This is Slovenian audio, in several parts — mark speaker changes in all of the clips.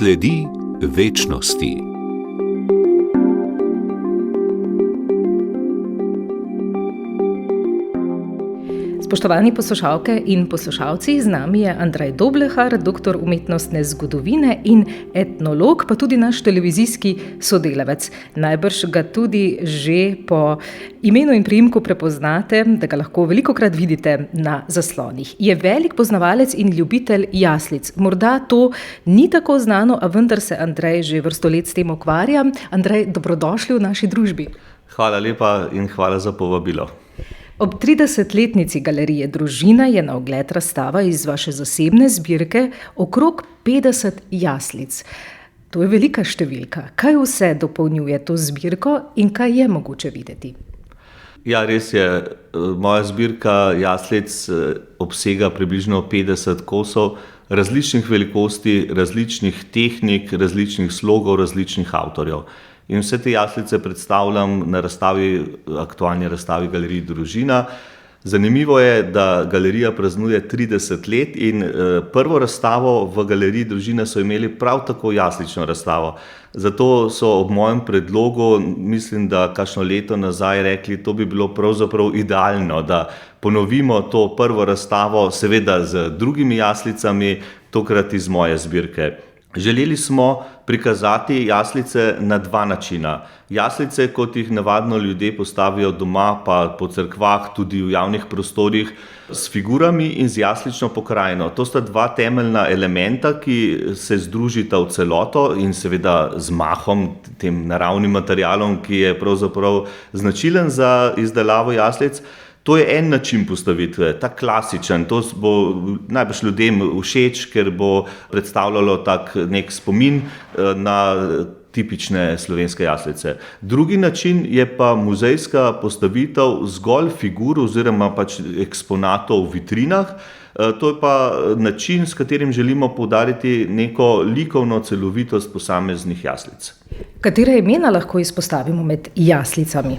Speaker 1: Sledi večnosti.
Speaker 2: Spoštovani poslušalke in poslušalci, z nami je Andrej Doblehar, doktor umetnostne zgodovine in etnolog, pa tudi naš televizijski sodelavec. Najbrž ga tudi že po imenu in priimku prepoznate, da ga lahko velikokrat vidite na zaslonih. Je velik poznavalec in ljubitelj jaslic. Morda to ni tako znano, a vendar se Andrej že vrsto let s tem ukvarja. Andrej, dobrodošli v naši družbi.
Speaker 3: Hvala lepa in hvala za povabilo.
Speaker 2: Ob 30-letnici galerije Družina je na ogled razstava iz vaše zasebne zbirke okrog 50 jaslic. To je velika številka. Kaj vse dopolnjuje to zbirko in kaj je mogoče videti?
Speaker 3: Ja, res je. Moja zbirka jaslic obsega približno 50 kosov različnih velikosti, različnih tehnik, različnih slogov, različnih avtorjev. In vse te jaslice predstavljam na aktualni razstavi Galeriji Družina. Zanimivo je, da galerija praznuje 30 let in prvo razstavo v Galeriji Družina so imeli prav tako jaslično razstavo. Zato so ob mojem predlogu, mislim, da kakšno leto nazaj rekli, to bi bilo pravzaprav idealno, da ponovimo to prvo razstavo, seveda z drugimi jaslicami, tokrat iz moje zbirke. Želeli smo prikazati jaslice na dva načina. Jaslice, kot jih navadno ljudje postavijo doma, pa po cerkvah, tudi v javnih prostorih, s figurami in z jaslično pokrajino. To sta dva temeljna elementa, ki se združita v celoto in seveda z mahom, tem naravnim materialom, ki je pravzaprav značilen za izdelavo jaslic. To je en način postavitve, ta klasičen, to bo najbrž ljudem všeč, ker bo predstavljalo tak nek spomin na tipične slovenske jaslice. Drugi način je pa muzejska postavitev zgolj figur oziroma pač eksponatov v vitrinah. To je pa način, s katerim želimo poudariti neko likovno celovitost posameznih jaslic.
Speaker 2: Katere imena lahko izpostavimo med jaslicami?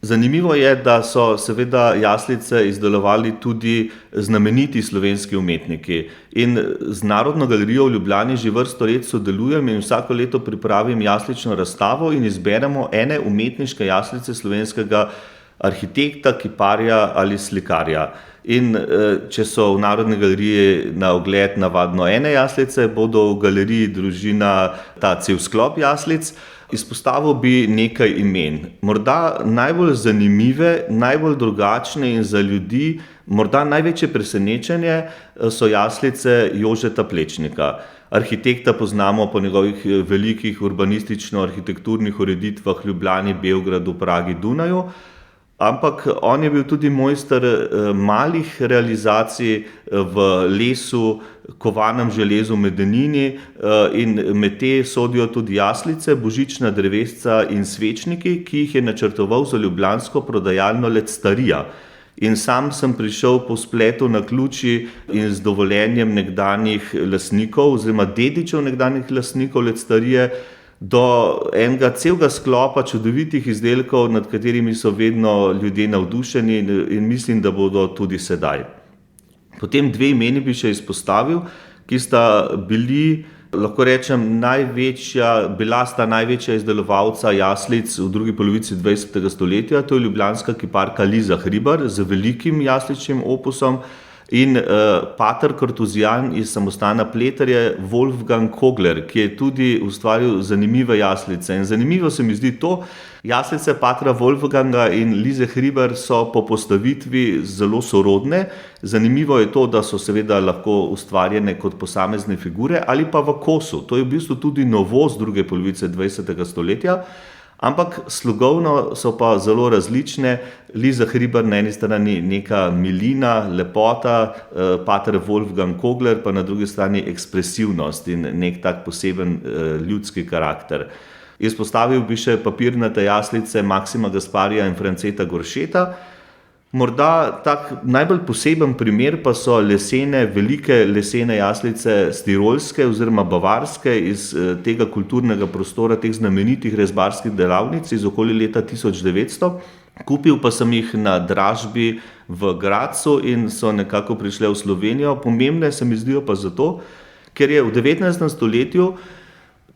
Speaker 3: Zanimivo je, da so seveda jaslice izdelovali tudi znameniti slovenski umetniki. In z Narodno galerijo v Ljubljani že vrsto let sodelujem in vsako leto pripravim jaslično razstavo in izberemo ene umetniške jaslice slovenskega arhitekta, kiparja ali slikarja. In če so v Narodni galeriji na ogled navadno ene jaslice, bodo v Galeriji Družina ta cel sklop jaslic. Izpostavil bi nekaj imen. Morda najbolj zanimive, najbolj drugačne in za ljudi morda največje presenečenje so jaslice Jožeta Plečnika. Arhitekta poznamo po njegovih velikih urbanistično-arhitekturnih ureditvah v Ljubljani, Beogradu, Pragi, Dunaju. Ampak on je bil tudi mojster malih realizacij v lesu, kovanem železu, medenini in med te sodijo tudi jaslice, božična drevesca in svečniki, ki jih je načrtoval za ljubljansko prodajalno Lectarija. In sam sem prišel po spletu naključij in z dovoljenjem nekdanjih lastnikov oziroma dedičev nekdanjih lastnikov Lectarije do enega celega sklopa čudovitih izdelkov, nad katerimi so vedno ljudje navdušeni in mislim, da bodo tudi sedaj. Potem dve imeni bi še izpostavil, ki sta bili, lahko rečem, bila sta največja izdelovalca jaslic v drugi polovici 20. stoletja, to je ljubljanska kiparka Liza Hribar z velikim jasličnim opusom in pater kartuzijan iz samostana Pleterje Wolfgang Kogler, ki je tudi ustvaril zanimive jaslice. In zanimivo se mi zdi to, jaslice patra Wolfganga in Lize Hribar so po postavitvi zelo sorodne. Zanimivo je to, da so seveda lahko ustvarjene kot posamezne figure ali pa v kosu. To je v bistvu tudi novost druge polovice 20. stoletja. Ampak slogovno so pa zelo različne. Liza Hribar na eni strani neka milina, lepota, pater Wolfgang Kogler pa na drugi strani ekspresivnost in nek tak poseben ljudski karakter. Izpostavil bi še papirnate jaslice Maksima Gasparija in Franceta Goršeta. Morda tak najbolj poseben primer pa so velike lesene jaslice stirolske oziroma bavarske iz tega kulturnega prostora, teh znamenitih rezbarskih delavnic iz okoli leta 1900. Kupil pa sem jih na dražbi v Gradcu in so nekako prišle v Slovenijo. Pomembne se mi zdijo pa zato, ker je v 19. stoletju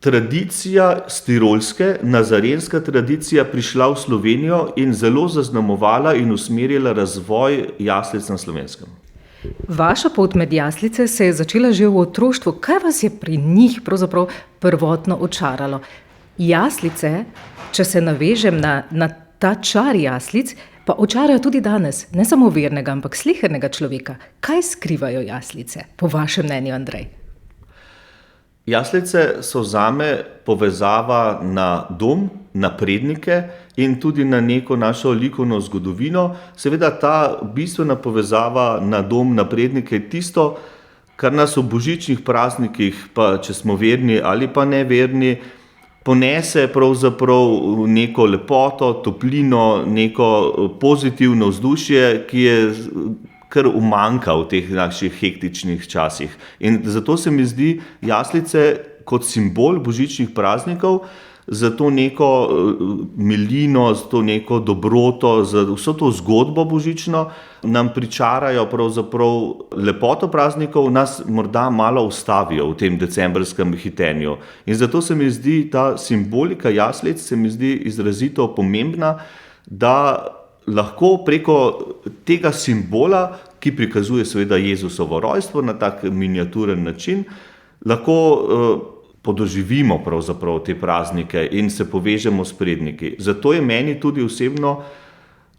Speaker 3: tradicija stirolske, nazarenska tradicija prišla v Slovenijo in zelo zaznamovala in usmerila razvoj jaslic na Slovenskem.
Speaker 2: Vaša pot med jaslice se je začela že v otroštvu. Kaj vas je pri njih pravzaprav prvotno očaralo? Jaslice, če se navežem na ta čar jaslic, pa očarajo tudi danes, ne samo vernega, ampak slehernega človeka. Kaj skrivajo jaslice, po vašem mnenju, Andrej?
Speaker 3: Jaslice so zame povezava na dom, na prednike in tudi na neko našo likovno zgodovino. Seveda ta bistvena povezava na dom, na prednike je tisto, kar nas v božičnih praznikih, pa če smo verni ali pa neverni, ponese pravzaprav neko lepoto, toplino, neko pozitivno vzdušje, ki je kar umanjka v teh naših hektičnih časih. In zato se mi zdi jaslice kot simbol božičnih praznikov, za to neko milino, za to neko dobroto, za vso to zgodbo božično, nam pričarajo pravzaprav lepoto praznikov, nas morda malo ustavijo v tem decembrskem hitenju. In zato se mi zdi ta simbolika jaslic, se mi zdi izrazito pomembna, da lahko preko tega simbola, ki prikazuje seveda Jezusovo rojstvo na tak miniaturen način, lahko podoživimo pravzaprav te praznike in se povežemo s predniki. Zato je meni tudi osebno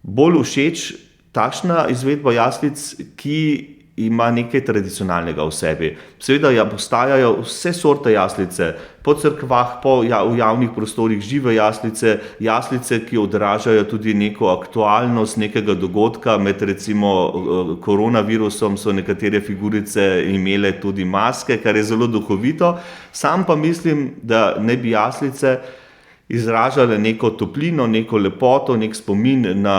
Speaker 3: bolj všeč takšna izvedba jaslic, ki ima nekaj tradicionalnega v sebi. Seveda obstajajo vse sorte jaslice, po cerkvah, v javnih prostorih žive jaslice, ki odražajo tudi neko aktualnost nekega dogodka. Med recimo koronavirusom so nekatere figurice imele tudi maske, kar je zelo duhovito. Sam pa mislim, da ne bi jaslice izražale neko toplino, neko lepoto, nek spomin na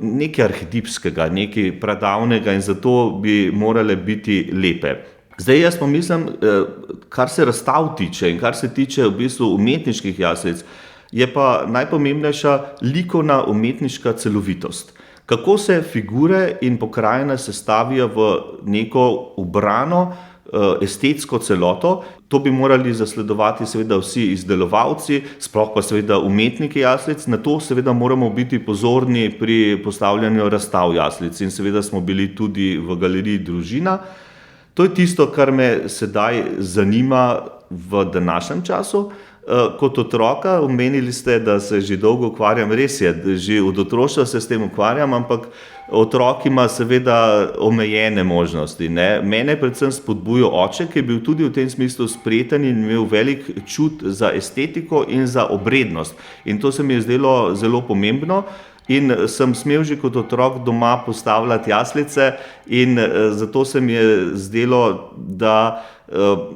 Speaker 3: nekaj arhetipskega, nekaj pradavnega in zato bi morale biti lepe. Zdaj jaz pa mislim, kar se razstav tiče in kar se tiče v bistvu umetniških jaslic, je pa najpomembnejša likovna umetniška celovitost. Kako se figure in pokrajine sestavijo v neko ubrano estetsko celoto. To bi morali zasledovati seveda vsi izdelovalci, sploh pa seveda umetniki jaslic. Na to seveda moramo biti pozorni pri postavljanju razstav jaslic in seveda smo bili tudi v galeriji Družina. To je tisto, kar me sedaj zanima v današnjem času. Kot otroka, omenili ste, da se že dolgo ukvarjam, res je, že od otroštva se s tem ukvarjam, ampak otrok ima seveda omejene možnosti. Mene predvsem spodbujal oče, ki je bil tudi v tem smislu spreten in imel velik čut za estetiko in za obrednost. In to se mi je zdelo zelo pomembno. In sem smel že kot otrok doma postavljati jaslice in zato se mi je zdelo, da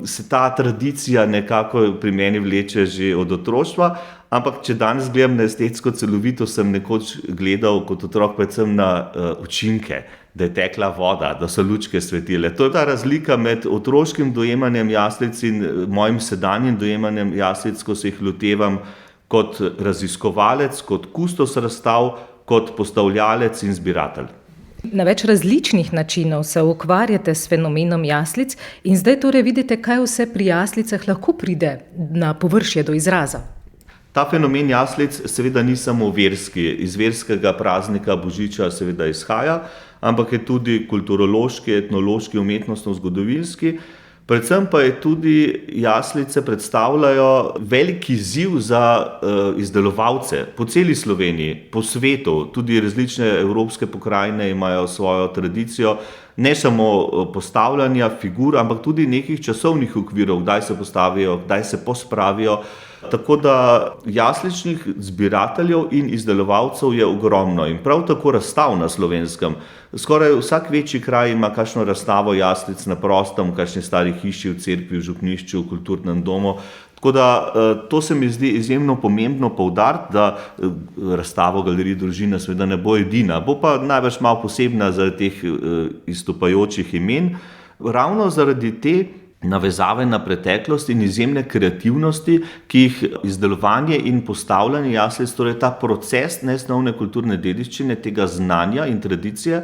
Speaker 3: se ta tradicija nekako pri meni vleče že od otroštva, ampak če danes gledam na estetsko celovito, sem nekoč gledal kot otrok predvsem na učinke, da je tekla voda, da so lučke svetile. To je ta razlika med otroškim dojemanjem jaslic in mojim sedanjim dojemanjem jaslic, ko se jih lotevam kot raziskovalec, kot kustos razstav, kot postavljalec in zbiratelj.
Speaker 2: Na več različnih načinov se ukvarjate s fenomenom jaslic in zdaj torej vidite, kaj vse pri jaslicah lahko pride na površje do izraza.
Speaker 3: Ta fenomen jaslic seveda ni samo verski, iz verskega praznika Božiča seveda izhaja, ampak je tudi kulturološki, etnološki, umetnostno-zgodovinski. Predvsem pa je tudi jaslice predstavljajo velik izziv za izdelovalce po celi Sloveniji, po svetu. Tudi različne evropske pokrajine imajo svojo tradicijo, ne samo postavljanja figur, ampak tudi nekih časovnih okvirov, kdaj se postavijo, kdaj se pospravijo. Tako da jasličnih zbirateljev in izdelovalcev je ogromno in prav tako razstav na Slovenskem. Skoraj vsak večji kraj ima kakšno razstavo jaslic na prostem, v kakšni stari hiši, v cerkvi, v župnišču, v kulturnem domu. Tako da to se mi zdi izjemno pomembno poudariti, da razstava v galeriji Družina seveda ne bo edina, bo pa največ malo posebna zaradi teh izstopajočih imen. Ravno zaradi te navezave na preteklost in izjemne kreativnosti, ki jih izdelovanje in postavljanje jaslic, torej ta proces nesnovne kulturne dediščine, tega znanja in tradicije,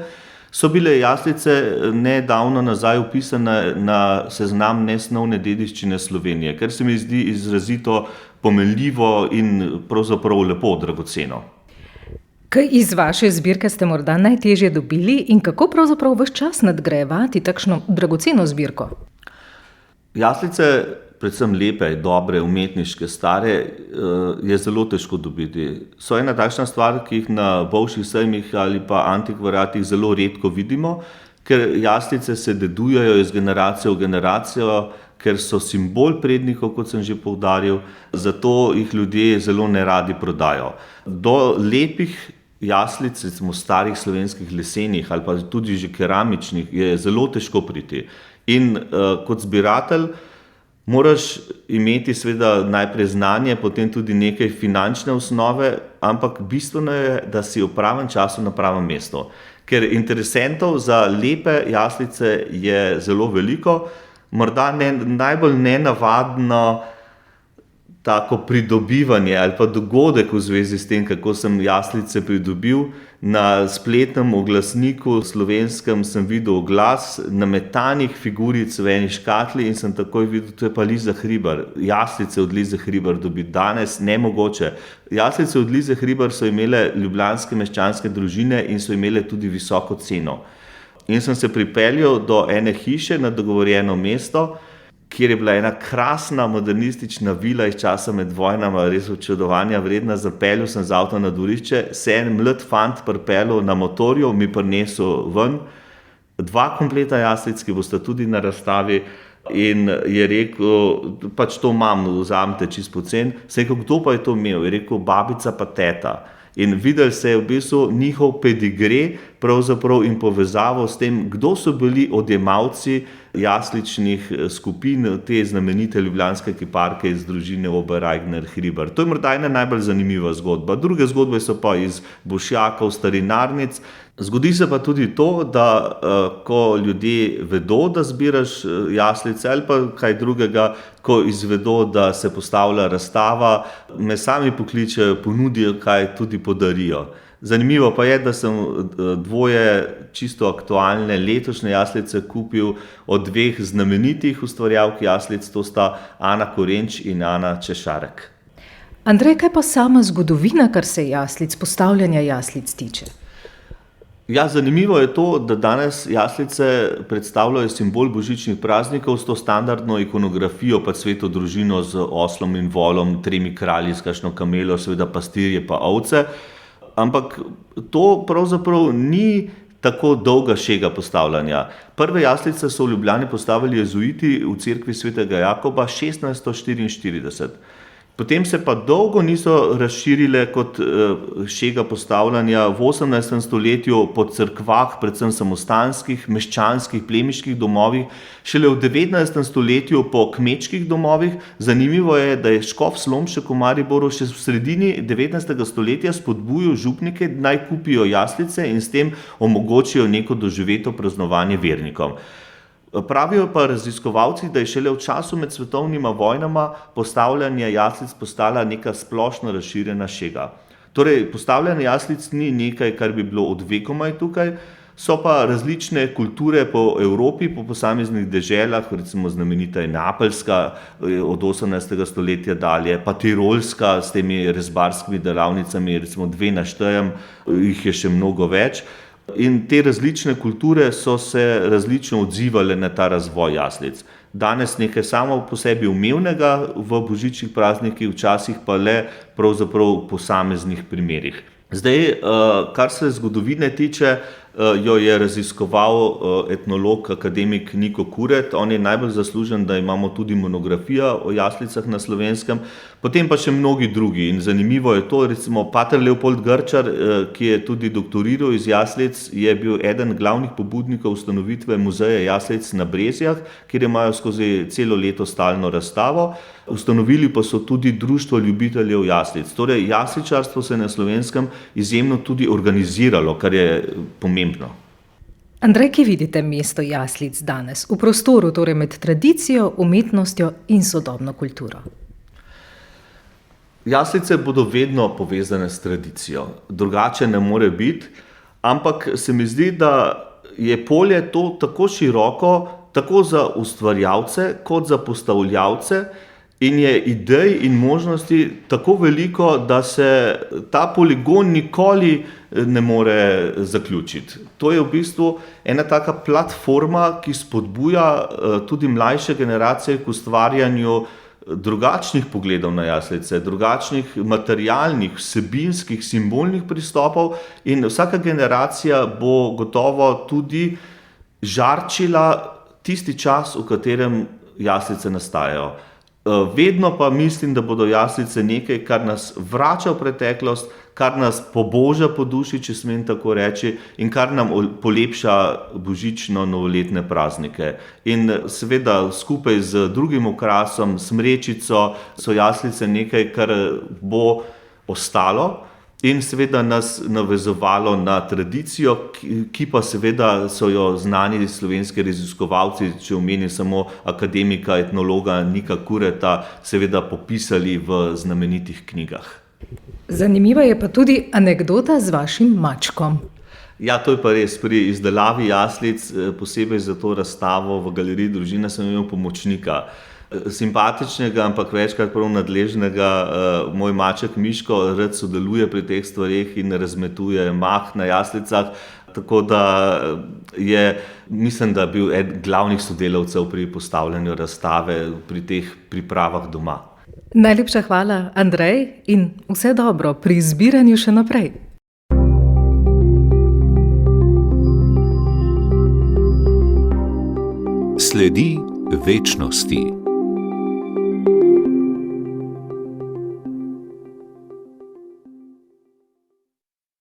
Speaker 3: So bile jaslice nedavno nazaj vpisane na seznam nesnovne dediščine Slovenije, kar se mi zdi izrazito pomenljivo in pravzaprav lepo, dragoceno.
Speaker 2: Kaj iz vaše zbirke ste morda najtežje dobili in kako pravzaprav ves čas nadgrajevati takšno dragoceno zbirko?
Speaker 3: Jaslice, predvsem lepe, dobre, umetniške, stare, je zelo težko dobiti. So ena takšna stvar, ki jih na bolšjih sejmih ali pa antikvariatih zelo redko vidimo, ker jaslice se dedujejo iz generacije v generacijo, ker so simbol prednikov, kot sem že poudaril, zato jih ljudje zelo neradi prodajo. Do lepih jaslic, recimo starih slovenskih lesenih ali pa tudi že keramičnih, je zelo težko priti. In kot zbiratelj moraš imeti seveda najprej znanje, potem tudi nekaj finančne osnove, ampak bistveno je, da si v pravem času na pravem mestu. Ker interesentov za lepe jaslice je zelo veliko, morda najbolj nenavadno tako pridobivanje ali pa dogodek v zvezi s tem, kako sem jaslice pridobil. Na spletnem oglasniku slovenskem sem videl oglas nametanih figuric v eni škatli in sem takoj videl, to je pa Liza Hribar. Jaslice od Lize Hribar dobiti danes nemogoče. Jaslice od Lize Hribar so imele ljubljanske meščanske družine in so imele tudi visoko ceno. In sem se pripeljal do ene hiše na dogovorjeno mesto, kjer je bila ena krasna modernistična vila iz časa med vojnama, res občudovanja vredna. Zapeljal sem z avtom na dvorišče, se en mlad fant pripeljal na motorju, mi prinesel ven 2 kompleta jaslic, ki bosta tudi na razstavi, in je rekel, pač to imam, vzamete čisto poceni. Sem rekel, kdo pa je to imel? Je rekel, babica pa teta. In videli se je v bistvu njihov pedigre pravzaprav in povezavo s tem, kdo so bili odjemalci jasličnih skupin, te znamenite ljubljanske kiparke iz družine Oberajgner-Hribar. To je morda ena najbolj zanimiva zgodba. Druge zgodbe so pa iz Bošjakov, starinarnic. Zgodi se pa tudi to, da ko ljudje vedo, da zbiraš jaslice ali pa kaj drugega, ko izvedo, da se postavlja razstava, me sami pokličejo, ponudijo, kaj tudi podarijo. Zanimivo pa je, da sem 2 čisto aktualne letošnje jaslice kupil od 2 znamenitih ustvarjalk jaslic, to sta Ana Korenč in Ana Češarek.
Speaker 2: Andrej, kaj pa sama zgodovina, kar se jaslic, postavljanja jaslic tiče?
Speaker 3: Ja, zanimivo je to, da danes jaslice predstavljajo simbol božičnih praznikov s to standardno ikonografijo, pa sveto družino z oslom in volom, 3 kralji, s kakšno kamelo, seveda pastirje pa ovce. Ampak to pravzaprav ni tako dolga šega postavljanja. Prve jaslice so v Ljubljani postavili jezuiti v cerkvi svetega Jakoba 1644. Potem se pa dolgo niso razširile kot šega postavljanja v 18. stoletju po cerkvah, predvsem samostanskih, meščanskih, plemiških domovih, šele v 19. stoletju po kmečkih domovih. Zanimivo je, da je škof Slomšek v Mariboru še v sredini 19. stoletja spodbujal župnike, naj kupijo jaslice in s tem omogočijo neko doživeto praznovanje vernikom. Pravijo pa raziskovalci, da je šele v času med svetovnima vojnama postavljanje jaslic postala neka splošno razširjena šega. Torej, postavljanje jaslic ni nekaj, kar bi bilo od vekomaj tukaj, so pa različne kulture po Evropi, po posameznih deželah, recimo znamenita je Neapeljska od 18. stoletja dalje, pa Tirolska s temi rezbarskimi delavnicami, recimo 2 naštejem, jih je še mnogo več. In te različne kulture so se različno odzivale na ta razvoj jaslic. Danes nekaj samo po sebi umevnega v božičnih praznikih, včasih pa le pravzaprav v posameznih primerih. Zdaj, kar se zgodovine tiče, jo je raziskoval etnolog, akademik Niko Kuret. On je najbolj zaslužen, da imamo tudi monografijo o jaslicah na Slovenskem, potem pa še mnogi drugi. In zanimivo je to, recimo pater Leopold Grčar, ki je tudi doktoriral iz jaslic, je bil eden glavnih pobudnikov ustanovitve muzeja jaslic na Brezjah, kjer imajo skozi celo leto stalno razstavo. Ustanovili pa so tudi društvo ljubiteljev jaslic. Torej, jasličarstvo se je na Slovenskem izjemno tudi organiziralo, kar je pomembno.
Speaker 2: Andrej, kje vidite mesto jaslic danes v prostoru, torej med tradicijo, umetnostjo in sodobno kulturo?
Speaker 3: Jaslice bodo vedno povezane s tradicijo, drugače ne more biti, ampak se mi zdi, da je polje to tako široko, tako za ustvarjalce kot za postavljalce, in je idej in možnosti tako veliko, da se ta poligon nikoli ne more zaključiti. To je v bistvu ena taka platforma, ki spodbuja tudi mlajše generacije k ustvarjanju drugačnih pogledov na jaslice, drugačnih materialnih, vsebinskih, simbolnih pristopov, in vsaka generacija bo gotovo tudi žarčila tisti čas, v katerem jaslice nastajajo. Vedno pa mislim, da bodo jaslice nekaj, kar nas vrača v preteklost, kar nas poboža po duši, če smem tako reči, in kar nam polepša božično-novoletne praznike. In seveda skupaj z drugim okrasom, smrečico, so jaslice nekaj, kar bo ostalo in seveda nas navezovalo na tradicijo, ki pa seveda so jo znani slovenski raziskovalci, če omenim samo akademika, etnologa Nika Kureta, seveda popisali v znamenitih knjigah.
Speaker 2: Zanimiva je pa tudi anekdota z vašim mačkom.
Speaker 3: Ja, to je pa res. Pri izdelavi jaslic, posebej za to razstavo v Galeriji Družina, sem imel pomočnika. Simpatičnega, ampak večkrat prav nadležnega. Moj maček Miško rad sodeluje pri teh stvareh in razmetuje mah na jaslicah, tako da je, mislim, da bil eden glavnih sodelavcev pri postavljanju razstave, pri teh pripravah doma.
Speaker 2: Najlepša hvala, Andrej, in vse dobro pri zbiranju še naprej.
Speaker 1: Sledi večnosti.